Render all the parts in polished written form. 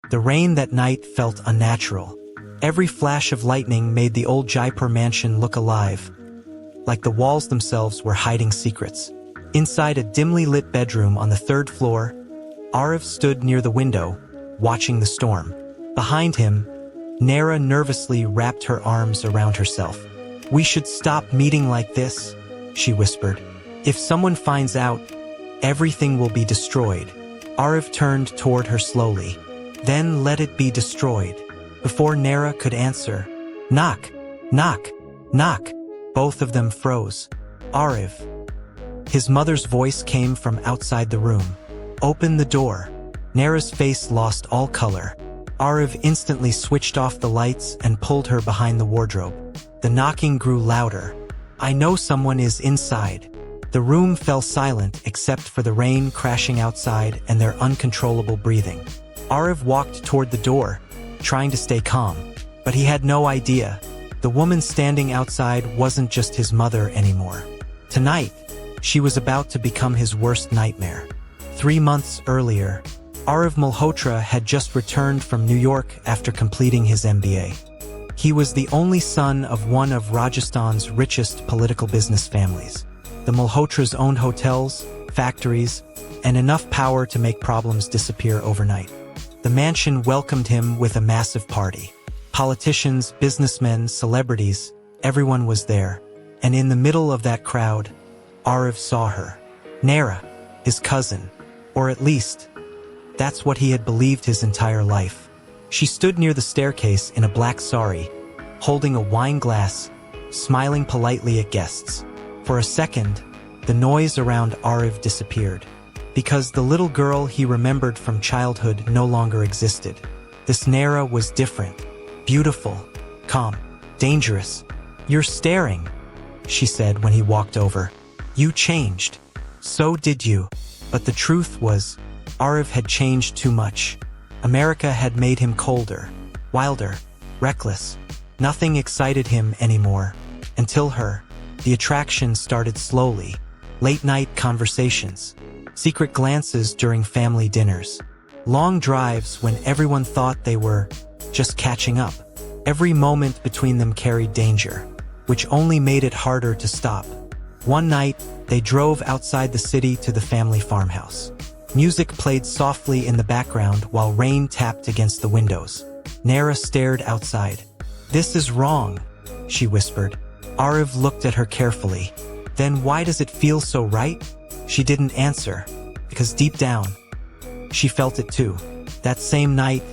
The rain that night felt unnatural. Every flash of lightning made the old Jaipur mansion look alive, like the walls themselves were hiding secrets. Inside a dimly lit bedroom on the 3rd floor, Aarav stood near the window, watching the storm. Behind him, Nayra nervously wrapped her arms around herself. "We should stop meeting like this," she whispered. "If someone finds out, everything will be destroyed." Aarav turned toward her slowly. "Then let it be destroyed." Before Nayra could answer, "Knock, knock, knock." Both of them froze. "Aarav." His mother's voice came from outside the room. "Open the door." Nayra's face lost all color. Aarav instantly switched off the lights and pulled her behind the wardrobe. The knocking grew louder. "I know someone is inside." The room fell silent except for the rain crashing outside and their uncontrollable breathing. Aarav walked toward the door, trying to stay calm, but he had no idea. The woman standing outside wasn't just his mother anymore. Tonight, she was about to become his worst nightmare. 3 months earlier, Aarav Malhotra had just returned from New York after completing his MBA. He was the only son of one of Rajasthan's richest political business families. The Malhotras owned hotels, factories, and enough power to make problems disappear overnight. The mansion welcomed him with a massive party. Politicians, businessmen, celebrities, everyone was there. And in the middle of that crowd, Aarav saw her. Nayra, his cousin, or at least, that's what he had believed his entire life. She stood near the staircase in a black sari, holding a wine glass, smiling politely at guests. For a second, the noise around Aarav disappeared, because the little girl he remembered from childhood no longer existed. This Nayra was different, beautiful, calm, dangerous. "You're staring," she said when he walked over. "You changed. So did you." But the truth was, Aarav had changed too much. America had made him colder, wilder, reckless. Nothing excited him anymore. Until her. The attraction started slowly. Late-night conversations. Secret glances during family dinners. Long drives when everyone thought they were just catching up. Every moment between them carried danger, which only made it harder to stop. One night, they drove outside the city to the family farmhouse. Music played softly in the background while rain tapped against the windows. Nayra stared outside. "This is wrong," she whispered. Aarav looked at her carefully. "Then why does it feel so right?" She didn't answer, because deep down, she felt it too. That same night,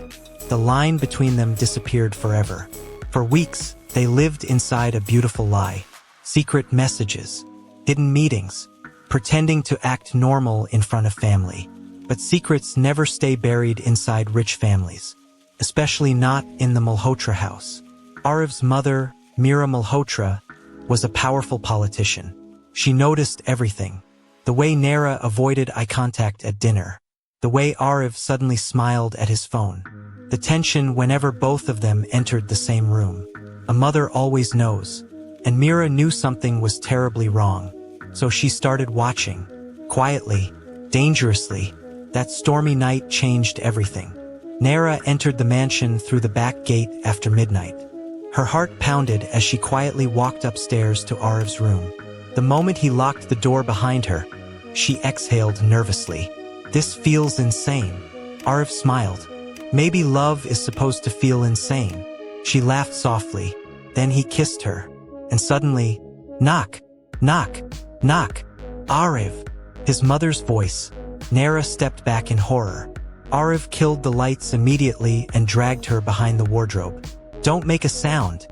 the line between them disappeared forever. For weeks, they lived inside a beautiful lie. Secret messages, hidden meetings, pretending to act normal in front of family. But secrets never stay buried inside rich families, especially not in the Malhotra house. Aarav's mother, Meera Malhotra, was a powerful politician. She noticed everything. The way Nayra avoided eye contact at dinner. The way Aarav suddenly smiled at his phone. The tension whenever both of them entered the same room. A mother always knows. And Meera knew something was terribly wrong. So she started watching. Quietly, dangerously. That stormy night changed everything. Nayra entered the mansion through the back gate after midnight. Her heart pounded as she quietly walked upstairs to Aarav's room. The moment he locked the door behind her, she exhaled nervously. "This feels insane." Aarav smiled. "Maybe love is supposed to feel insane." She laughed softly. Then he kissed her. And suddenly, knock, knock, knock. Aarav, his mother's voice. Nayra stepped back in horror. Aarav killed the lights immediately and dragged her behind the wardrobe. "Don't make a sound,"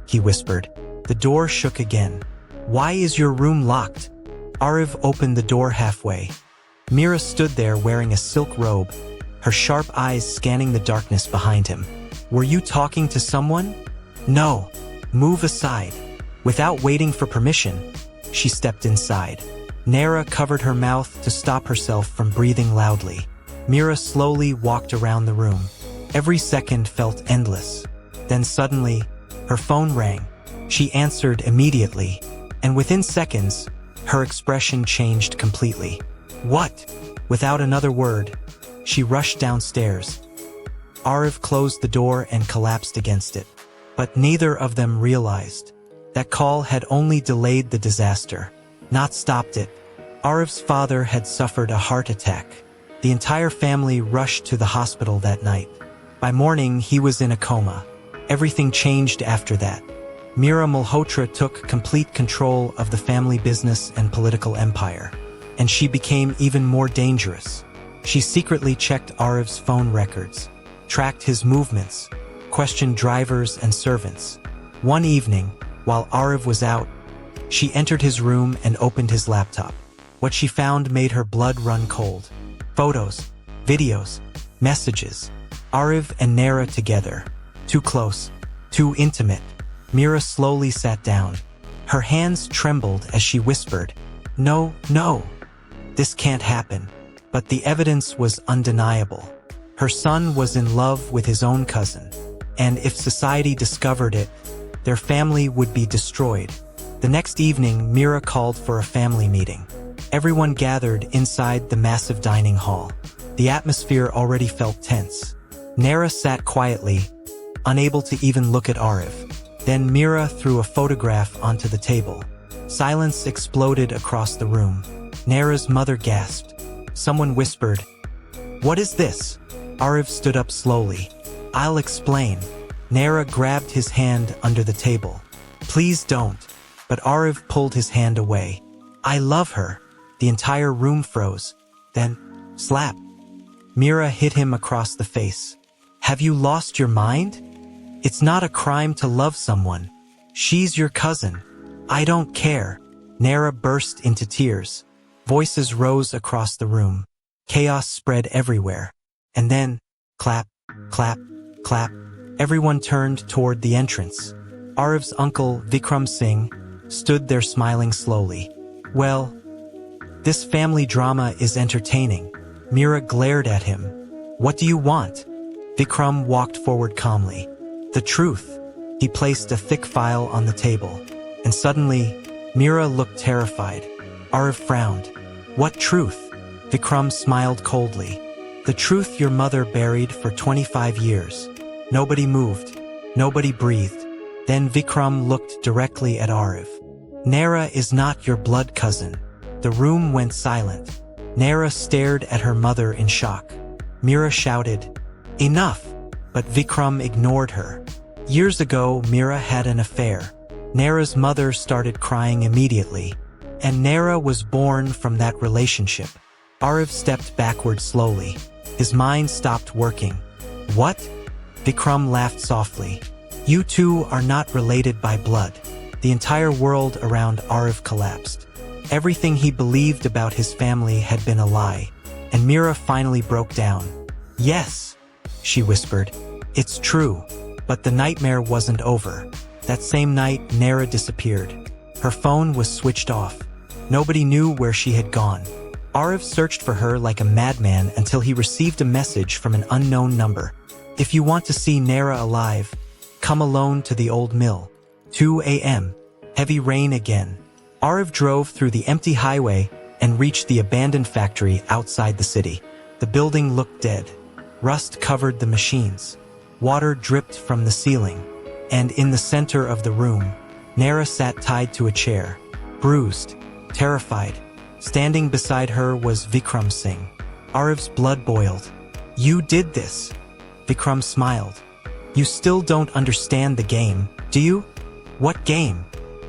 he whispered. The door shook again. "Why is your room locked?" Aarav opened the door halfway. Meera stood there wearing a silk robe, her sharp eyes scanning the darkness behind him. "Were you talking to someone?" "No. Move aside." Without waiting for permission, she stepped inside. Nayra covered her mouth to stop herself from breathing loudly. Meera slowly walked around the room. Every second felt endless. Then suddenly, her phone rang. She answered immediately, and within seconds, her expression changed completely. "What?" Without another word, she rushed downstairs. Aarav closed the door and collapsed against it. But neither of them realized that call had only delayed the disaster, not stopped it. Aarav's father had suffered a heart attack. The entire family rushed to the hospital that night. By morning, he was in a coma. Everything changed after that. Mira Malhotra took complete control of the family business and political empire. And she became even more dangerous. She secretly checked Aarav's phone records, tracked his movements, questioned drivers and servants. One evening, while Aarav was out, she entered his room and opened his laptop. What she found made her blood run cold. Photos, videos, messages. Aarav and Nayra together. Too close, too intimate. Mira slowly sat down. Her hands trembled as she whispered, "No, no, this can't happen." But the evidence was undeniable. Her son was in love with his own cousin. And if society discovered it, their family would be destroyed. The next evening, Mira called for a family meeting. Everyone gathered inside the massive dining hall. The atmosphere already felt tense. Nayra sat quietly, unable to even look at Aarav. Then Mira threw a photograph onto the table. Silence exploded across the room. Nayra's mother gasped. Someone whispered, "What is this?" Aarav stood up slowly. "I'll explain." Nayra grabbed his hand under the table. "Please don't." But Aarav pulled his hand away. "I love her." The entire room froze. Then, slap. Mira hit him across the face. "Have you lost your mind? It's not a crime to love someone. She's your cousin." "I don't care." Nayra burst into tears. Voices rose across the room. Chaos spread everywhere. And then, clap, clap, clap. Everyone turned toward the entrance. Aarav's uncle, Vikram Singh, stood there smiling slowly. "Well, this family drama is entertaining." Mira glared at him. "What do you want?" Vikram walked forward calmly. "The truth." He placed a thick file on the table. And suddenly, Mira looked terrified. Aarav frowned. "What truth?" Vikram smiled coldly. "The truth your mother buried for 25 years. Nobody moved. Nobody breathed." Then Vikram looked directly at Aarav. "Nayra is not your blood cousin." The room went silent. Nayra stared at her mother in shock. Mira shouted, "Enough!" But Vikram ignored her. Years ago, Mira had an affair. Nayra's mother started crying immediately. And Nayra was born from that relationship. Aarav stepped backward slowly. His mind stopped working. "What?" Vikram laughed softly. "You two are not related by blood." The entire world around Aarav collapsed. Everything he believed about his family had been a lie. And Mira finally broke down. "Yes," she whispered. "It's true." But the nightmare wasn't over. That same night, Nayra disappeared. Her phone was switched off. Nobody knew where she had gone. Aarav searched for her like a madman until he received a message from an unknown number. "If you want to see Nayra alive, come alone to the old mill. 2 a.m. Heavy rain again." Aarav drove through the empty highway and reached the abandoned factory outside the city. The building looked dead. Rust covered the machines. Water dripped from the ceiling. And in the center of the room, Nayra sat tied to a chair, bruised, terrified. Standing beside her was Vikram Singh. Aarav's blood boiled. "You did this." Vikram smiled. "You still don't understand the game, do you?" "What game?"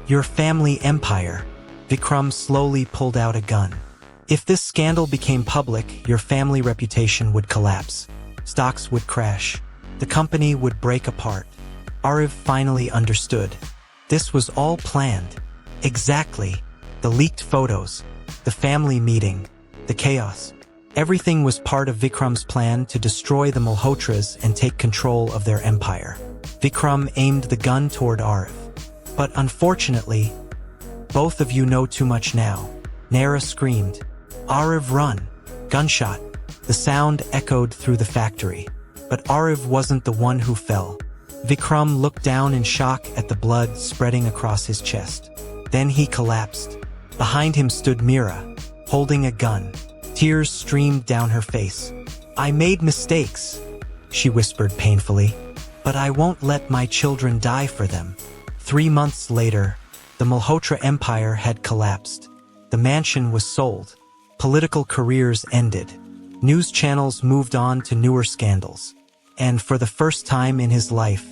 "Your family empire." Vikram slowly pulled out a gun. "If this scandal became public, your family reputation would collapse. Stocks would crash. The company would break apart." Aarav finally understood. This was all planned. Exactly. The leaked photos, the family meeting, the chaos. Everything was part of Vikram's plan to destroy the Malhotras and take control of their empire. Vikram aimed the gun toward Aarav. "But unfortunately, both of you know too much now." Nayra screamed. "Aarav, run!" Gunshot. The sound echoed through the factory. But Aarav wasn't the one who fell. Vikram looked down in shock at the blood spreading across his chest. Then he collapsed. Behind him stood Mira, holding a gun. Tears streamed down her face. "I made mistakes." she whispered painfully. But I won't let my children die for them. 3 months later, the Malhotra Empire had collapsed. The mansion was sold. Political careers ended. News channels moved on to newer scandals. And for the first time in his life,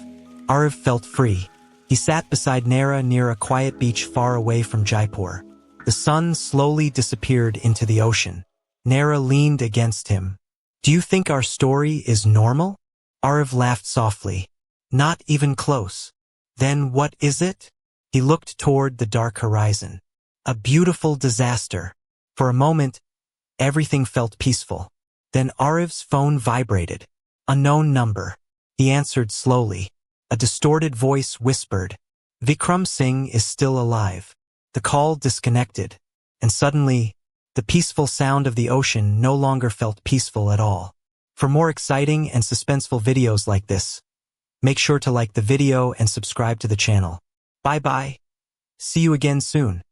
Aarav felt free. He sat beside Nayra near a quiet beach far away from Jaipur. The sun slowly disappeared into the ocean. Nayra leaned against him. Do you think our story is normal? Aarav laughed softly. Not even close. Then what is it? He looked toward the dark horizon. A beautiful disaster. For a moment, everything felt peaceful. Then Aarav's phone vibrated. Unknown number. He answered slowly. A distorted voice whispered, Vikram Singh is still alive. The call disconnected, and suddenly, the peaceful sound of the ocean no longer felt peaceful at all. For more exciting and suspenseful videos like this, make sure to like the video and subscribe to the channel. Bye-bye. See you again soon.